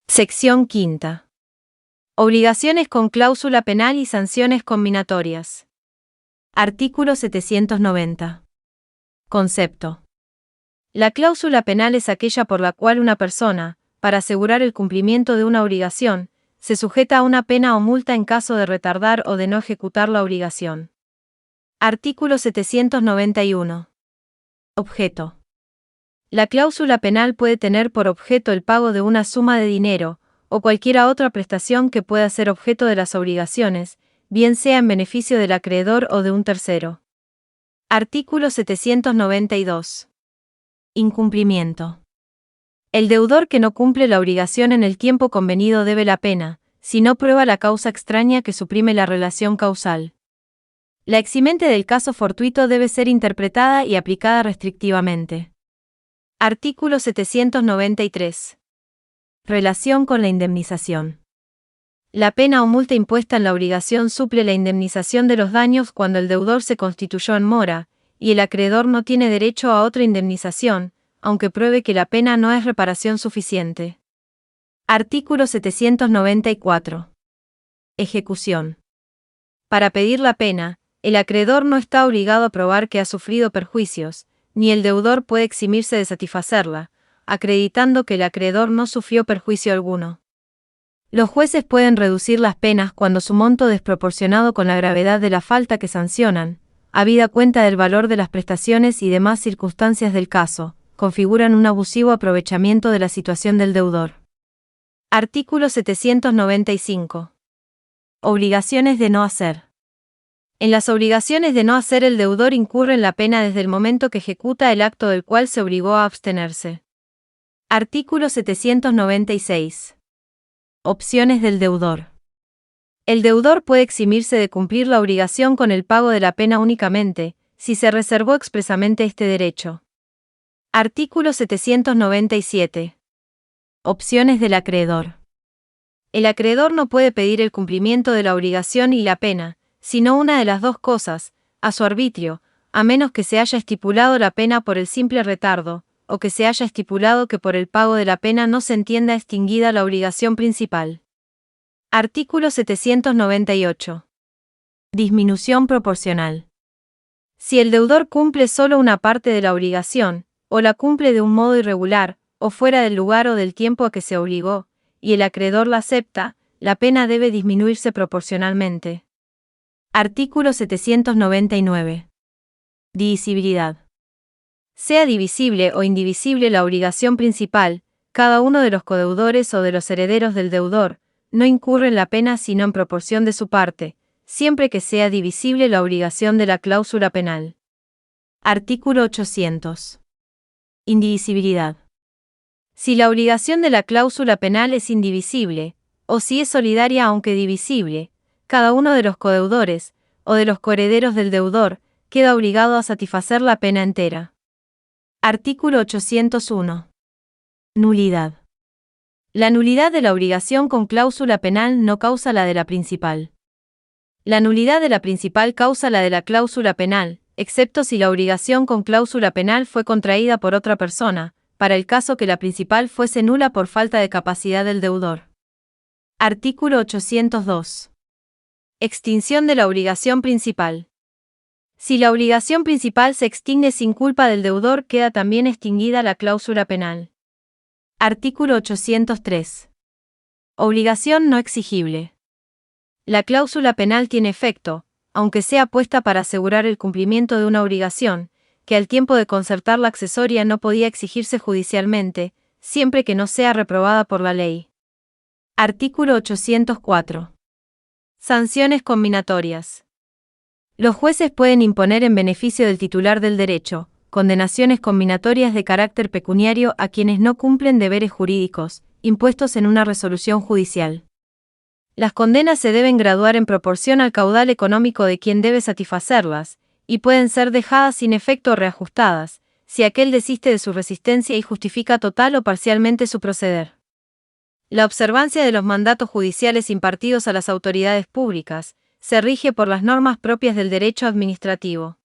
Sección quinta. Obligaciones con cláusula penal y sanciones combinatorias. Artículo 790. Concepto. La cláusula penal es aquella por la cual una persona, para asegurar el cumplimiento de una obligación, se sujeta a una pena o multa en caso de retardar o de no ejecutar la obligación. Artículo 791. Objeto. La cláusula penal puede tener por objeto el pago de una suma de dinero, o cualquier otra prestación que pueda ser objeto de las obligaciones, bien sea en beneficio del acreedor o de un tercero. Artículo 792. Incumplimiento. El deudor que no cumple la obligación en el tiempo convenido debe la pena, si no prueba la causa extraña que suprime la relación causal. La eximente del caso fortuito debe ser interpretada y aplicada restrictivamente. Artículo 793. Relación con la indemnización. La pena o multa impuesta en la obligación suple la indemnización de los daños cuando el deudor se constituyó en mora, y el acreedor no tiene derecho a otra indemnización, aunque pruebe que la pena no es reparación suficiente. Artículo 794. Ejecución. Para pedir la pena, el acreedor no está obligado a probar que ha sufrido perjuicios, ni el deudor puede eximirse de satisfacerla, acreditando que el acreedor no sufrió perjuicio alguno. Los jueces pueden reducir las penas cuando su monto desproporcionado con la gravedad de la falta que sancionan, habida cuenta del valor de las prestaciones y demás circunstancias del caso, configuran un abusivo aprovechamiento de la situación del deudor. Artículo 795. Obligaciones de no hacer. En las obligaciones de no hacer el deudor incurre en la pena desde el momento que ejecuta el acto del cual se obligó a abstenerse. Artículo 796. Opciones del deudor. El deudor puede eximirse de cumplir la obligación con el pago de la pena únicamente, si se reservó expresamente este derecho. Artículo 797. Opciones del acreedor. El acreedor no puede pedir el cumplimiento de la obligación y la pena, sino una de las dos cosas, a su arbitrio, a menos que se haya estipulado la pena por el simple retardo, o que se haya estipulado que por el pago de la pena no se entienda extinguida la obligación principal. Artículo 798. Disminución proporcional. Si el deudor cumple solo una parte de la obligación, o la cumple de un modo irregular, o fuera del lugar o del tiempo a que se obligó, y el acreedor la acepta, la pena debe disminuirse proporcionalmente. Artículo 799. Divisibilidad. Sea divisible o indivisible la obligación principal, cada uno de los codeudores o de los herederos del deudor, no incurre en la pena sino en proporción de su parte, siempre que sea divisible la obligación de la cláusula penal. Artículo 800. Indivisibilidad. Si la obligación de la cláusula penal es indivisible, o si es solidaria aunque divisible, cada uno de los codeudores, o de los coherederos del deudor, queda obligado a satisfacer la pena entera. Artículo 801. Nulidad. La nulidad de la obligación con cláusula penal no causa la de la principal. La nulidad de la principal causa la de la cláusula penal, excepto si la obligación con cláusula penal fue contraída por otra persona, para el caso que la principal fuese nula por falta de capacidad del deudor. Artículo 802. Extinción de la obligación principal. Si la obligación principal se extingue sin culpa del deudor, queda también extinguida la cláusula penal. Artículo 803. Obligación no exigible. La cláusula penal tiene efecto, aunque sea puesta para asegurar el cumplimiento de una obligación, que al tiempo de concertar la accesoria no podía exigirse judicialmente, siempre que no sea reprobada por la ley. Artículo 804. Sanciones combinatorias. Los jueces pueden imponer en beneficio del titular del derecho, condenaciones combinatorias de carácter pecuniario a quienes no cumplen deberes jurídicos, impuestos en una resolución judicial. Las condenas se deben graduar en proporción al caudal económico de quien debe satisfacerlas, y pueden ser dejadas sin efecto o reajustadas, si aquel desiste de su resistencia y justifica total o parcialmente su proceder. La observancia de los mandatos judiciales impartidos a las autoridades públicas se rige por las normas propias del derecho administrativo.